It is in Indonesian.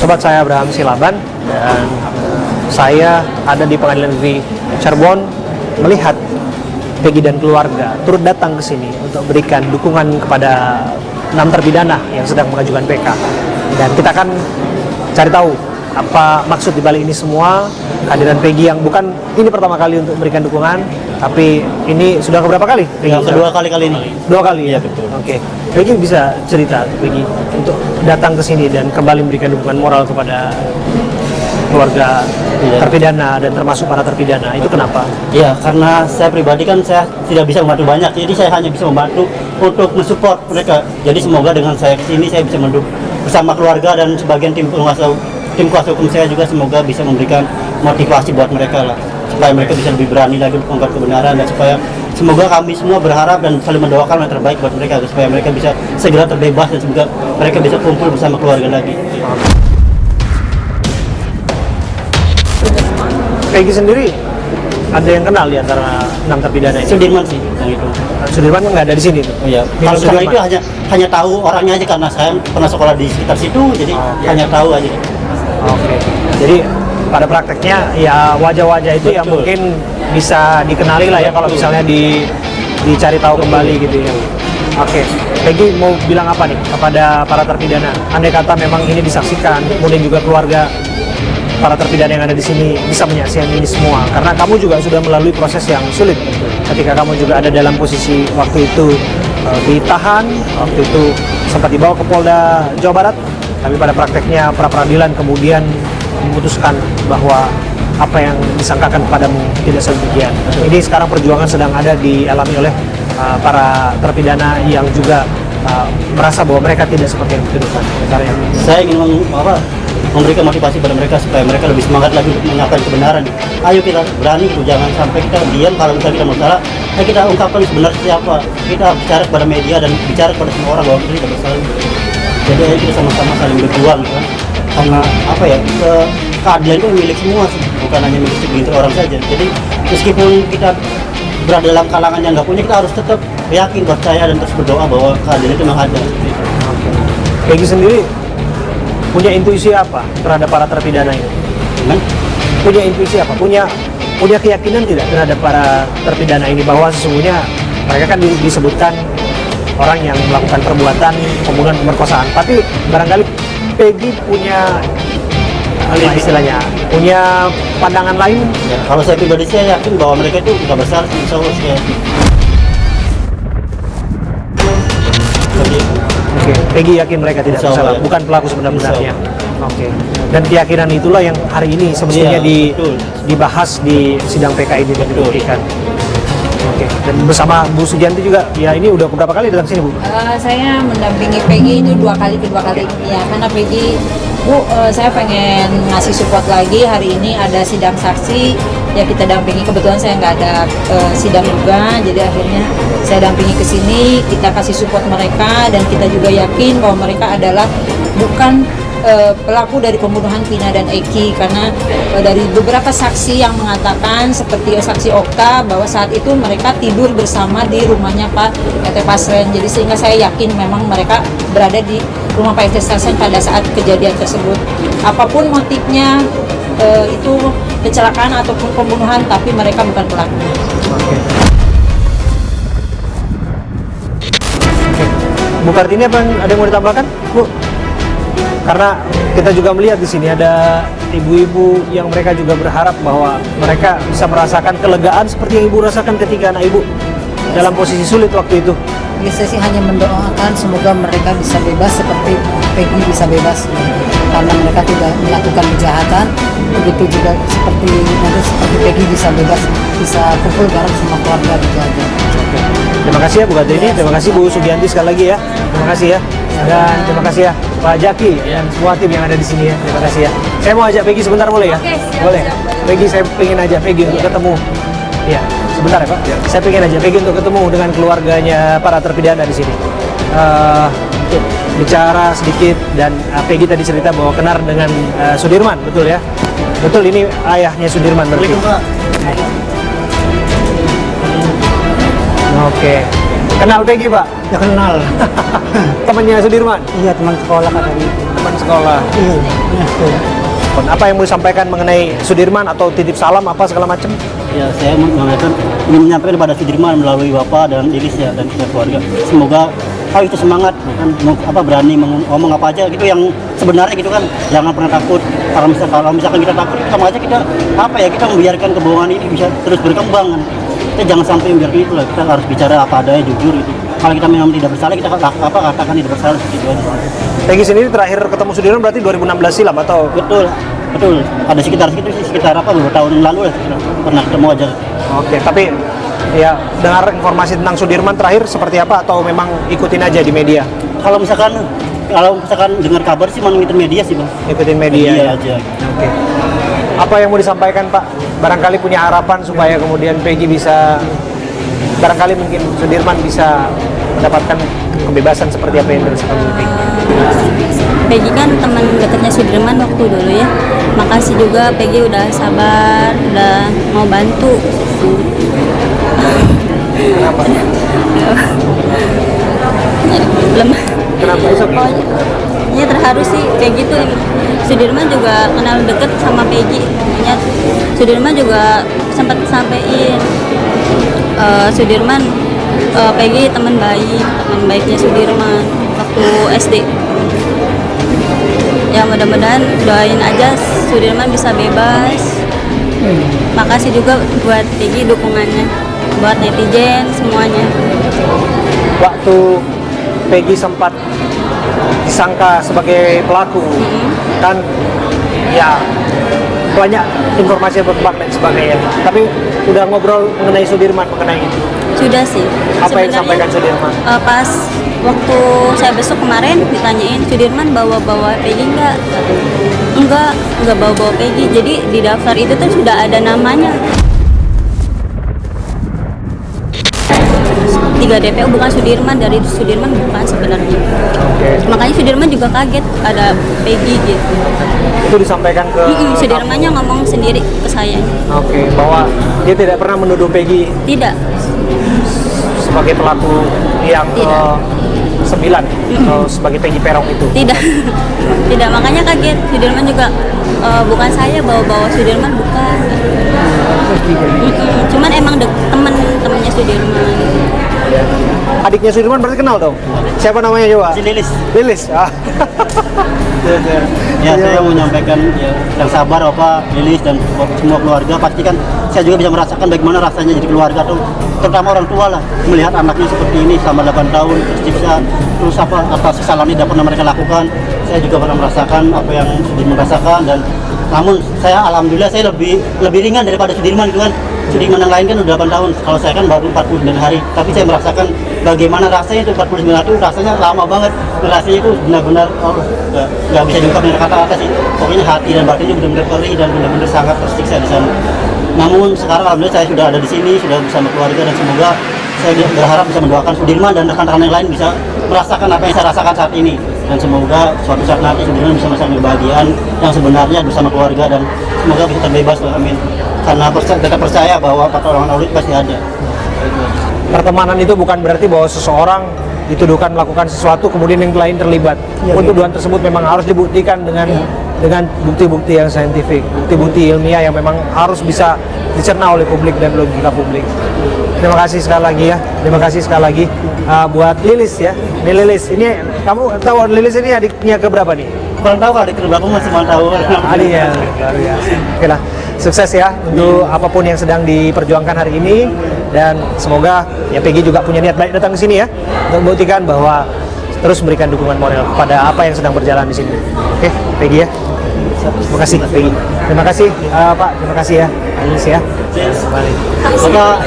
Sobat, saya Abraham Silaban dan saya ada di Pengadilan Negeri Cirebon melihat Peggy dan keluarga turut datang ke sini untuk berikan dukungan kepada 6 terpidana yang sedang mengajukan PK. Dan kita akan cari tahu apa maksud dibalik ini semua. Kehadiran Peggy yang bukan ini pertama kali untuk memberikan dukungan, tapi ini sudah keberapa kali? Yang kedua kali ini. 2 kali ya? Iya, betul. Oke. Peggy bisa cerita, Peggy, untuk datang ke sini dan kembali memberikan dukungan moral kepada keluarga terpidana dan termasuk para terpidana, itu kenapa? Ya, karena saya pribadi kan saya tidak bisa membantu banyak, jadi saya hanya bisa membantu untuk mensupport mereka. Jadi semoga dengan saya kesini saya bisa mendukung bersama keluarga dan sebagian tim kuasa hukum saya juga semoga bisa memberikan motivasi buat mereka lah, supaya mereka bisa lebih berani lagi untuk mengungkap kebenaran, dan supaya semoga kami semua berharap dan saling mendoakan yang terbaik buat mereka supaya mereka bisa segera terbebas dan semoga mereka bisa kumpul bersama keluarga lagi. Peggy sendiri ada yang kenal di antara 6 terpidana ini? Sudirman sih yang itu. Sudirman nggak ada di sini tuh? Oh iya. Kalau sekarang itu hanya tahu orangnya aja karena saya pernah sekolah di sekitar situ, jadi hanya tahu aja. Oke. Jadi pada prakteknya ya wajah-wajah itu yang mungkin bisa dikenali lah ya kalau misalnya dicari tahu kembali gitu ya. Oke. Peggy mau bilang apa nih kepada para terpidana? Andai kata memang ini disaksikan, kemudian juga keluarga para terpidana yang ada di sini bisa menyaksikan ini semua, karena kamu juga sudah melalui proses yang sulit ketika kamu juga ada dalam posisi waktu itu ditahan, waktu itu sempat dibawa ke Polda Jawa Barat, tapi pada prakteknya pra peradilan kemudian memutuskan bahwa apa yang disangkakan padamu tidak sedemikian. Ini sekarang perjuangan sedang ada dialami oleh para terpidana yang juga merasa bahwa mereka tidak seperti yang dituduhkan. Saya ingin memberikan motivasi pada mereka supaya mereka lebih semangat lagi untuk menyampaikan kebenaran. Ayo kita berani, jangan sampai kita diam kalau kita bersalah. Ayo kita ungkapkan sebenarnya siapa. Kita bicara kepada media dan bicara kepada semua orang bahwa kita tidak bersalah. Jadi ayo kita sama-sama saling berjuang, kan? Karena apa ya, keadilan itu milik semua sih, bukan hanya milik segelintir orang saja. Jadi meskipun kita berada dalam kalangan yang nggak punya, kita harus tetap yakin, percaya dan terus berdoa bahwa keadilan itu memang ada. Peggy sendiri punya intuisi apa terhadap para terpidana ini? Punya intuisi apa? Punya keyakinan tidak terhadap para terpidana ini bahwa sesungguhnya mereka kan disebutkan orang yang melakukan perbuatan pembunuhan, pemerkosaan, tapi barangkali Peggy punya apa istilahnya, punya pandangan lain? Ya, kalau saya pribadi saya yakin bahwa mereka itu tidak bersalah, insya Allah saya. Oke, Peggy yakin mereka tidak bersalah, Ya. bukan pelaku sebenar-benarnya. Oke. Dan keyakinan itulah yang hari ini semestinya dibahas di sidang PK ini dan dibuktikan. Oke. Dan bersama Bu Sugianti juga, ya ini udah beberapa kali datang sini, Bu? Saya mendampingi Peggy itu kedua kali ya, karena Peggy, Bu, saya pengen ngasih support lagi. Hari ini ada sidang saksi, ya kita dampingi. Kebetulan saya nggak ada sidang juga, jadi akhirnya saya dampingi ke sini. Kita kasih support mereka dan kita juga yakin bahwa mereka adalah bukan pelaku dari pembunuhan Vina dan Eki, karena dari beberapa saksi yang mengatakan seperti saksi Okta bahwa saat itu mereka tidur bersama di rumahnya Pak RT Pasren. Jadi sehingga saya yakin memang mereka berada di rumah Pak RT Pasren pada saat kejadian tersebut. Apapun motifnya, itu kecelakaan ataupun pembunuhan, tapi mereka bukan pelaku. Bu Kartini, apa ada yang mau ditambahkan, Bu? Karena kita juga melihat di sini ada ibu-ibu yang mereka juga berharap bahwa mereka bisa merasakan kelegaan seperti yang ibu rasakan ketika anak ibu dalam posisi sulit waktu itu. Saya sih hanya mendoakan semoga mereka bisa bebas seperti Peggy bisa bebas, karena mereka tidak melakukan kejahatan. Begitu juga seperti Peggy bisa bebas, bisa kumpul bareng sama keluarga gitu aja. Terima kasih ya Bu Kartini, terima kasih Bu Sugianti sekali lagi ya. Terima kasih ya. Dan terima kasih ya Pak Jaki dan semua tim yang ada di sini ya. Terima kasih ya. Saya mau ajak Peggy sebentar, boleh ya? Oke, siap, boleh. siap. Peggy, saya pengen ajak Peggy untuk ketemu. Ya, sebentar ya Pak. Saya pengen ajak Peggy untuk ketemu dengan keluarganya para terpidana di sini. Bicara sedikit, dan Peggy tadi cerita bahwa kenal dengan Sudirman, betul ya? Betul, ini ayahnya Sudirman berarti. Oke. Kenal Peggy, Pak? Ya kenal. Temannya Sudirman? Iya, teman sekolah katanya. Teman sekolah. Apa yang mau disampaikan mengenai Sudirman atau titip salam apa segala macam? Ya, saya ingin menyampaikan kepada Sudirman melalui Bapak dan Lilis ya dan keluarga. Semoga itu semangat, kan, berani ngomong apa aja gitu yang sebenarnya gitu kan. Jangan pernah takut. Kalau misalkan kita takut, sama aja kita kita membiarkan kebohongan ini bisa terus berkembang kan. Kita jangan sampai membiarkan itu lah. Kita harus bicara apa adanya, jujur itu. Kalau kita memang tidak bersalah, kita katakan tidak bersalah gitu aja. Peggy sendiri terakhir ketemu Sudirman berarti 2016 silam atau? Betul. Ada sekitar beberapa tahun lalu lah pernah ketemu aja. Oke, tapi ya dengar informasi tentang Sudirman terakhir seperti apa atau memang ikutin aja di media? Kalau misalkan dengar kabar sih mengikuti media sih, Bang. Ikutin media ya? Aja. Oke. Apa yang mau disampaikan, Pak? Barangkali punya harapan supaya kemudian Peggy bisa, barangkali mungkin Sudirman bisa mendapatkan kebebasan seperti apa yang dirasakan oleh Peggy. Peggy kan teman dekatnya Sudirman waktu dulu ya. Makasih juga Peggy udah sabar, udah mau bantu. Kenapa? Belum. Kenapa? Ya terharu sih Peggy tuh. Sudirman juga kenal deket sama Peggy. Makanya Sudirman juga sempat sampein Sudirman Peggy teman baiknya Sudirman waktu SD. Ya mudah-mudahan doain aja Sudirman bisa bebas. Makasih juga buat Peggy dukungannya, buat netizen semuanya. Waktu Peggy sempat disangka sebagai pelaku, kan ya banyak informasi yang berkembang dan sebagainya. Tapi udah ngobrol mengenai Sudirman mengenai itu. Sudah sih. Apa yang disampaikan Sudirman? Pas waktu saya besok kemarin ditanyain Sudirman bawa Peggy enggak bawa Peggy. Jadi di daftar itu tuh sudah ada namanya. 3 DPO bukan Sudirman, dari Sudirman bukan sebenarnya. Oke. Makanya Sudirman juga kaget ada Peggy gitu. Itu disampaikan ke Sudirmannya ngomong sendiri ke saya. Oke, bahwa dia tidak pernah menuduh Peggy Tidak. sebagai pelaku yang Tidak. 9 atau sebagai Peggy Perong itu. Tidak. Tidak, makanya kaget. Sudirman juga bukan saya bawa Sudirman, bukan. Cuman emang temennya Sudirman. Adiknya Sudirman berarti kenal dong? Siapa namanya coba? Si Lilis. Lilis. Ah. Ya, saya mau menyampaikan yang sabar Bapak, Lilis dan semua keluarga. Pasti kan saya juga bisa merasakan bagaimana rasanya jadi keluarga tuh, terutama orang tua lah, melihat anaknya seperti ini selama 8 tahun tersiksa, terus atas kesalahan ini dapat mereka lakukan. Saya juga pernah merasakan apa yang Sudirman rasakan, dan namun saya alhamdulillah saya lebih ringan daripada Sudirman itu kan. Sudirman yang lain kan udah 8 tahun, kalau saya kan baru 49 hari, tapi saya merasakan bagaimana rasanya itu 49 hari itu rasanya lama banget. Rasanya itu benar-benar nggak bisa diungkapkan dengan kata-kata sih. Pokoknya hati dan batinnya benar-benar perih dan benar-benar sangat tersiksa di sana. Namun sekarang alhamdulillah saya sudah ada di sini, sudah bersama keluarga, dan semoga saya berharap bisa mendoakan Sudirman dan rekan-rekan yang lain bisa merasakan apa yang saya rasakan saat ini. Dan semoga suatu saat nanti Sudirman bisa merasakan kebahagiaan yang sebenarnya bersama keluarga, dan semoga bisa terbebas, amin. Karena tetap percaya bahwa pertolongan Allah pasti ada. Pertemanan itu bukan berarti bahwa seseorang dituduhkan melakukan sesuatu kemudian yang lain terlibat. Tuduhan tersebut memang harus dibuktikan dengan bukti-bukti yang saintifik, bukti-bukti ilmiah yang memang harus bisa dicerna oleh publik dan logika publik. Terima kasih sekali lagi ya. Terima kasih sekali lagi buat Lilis ya. Ini Lilis, ini kamu tahu Lilis ini adiknya keberapa nih? Kurang tahu kalau adik keberapa, masih mau tahu. Adiknya, luar biasa. Oke lah, sukses ya untuk apapun yang sedang diperjuangkan hari ini, dan semoga ya Peggy juga punya niat baik datang ke sini ya untuk membuktikan bahwa terus memberikan dukungan moral kepada apa yang sedang berjalan di sini. Oke, Peggy ya. Terima kasih Peggy. Terima kasih Pak, terima kasih ya Lilis ya. Bapak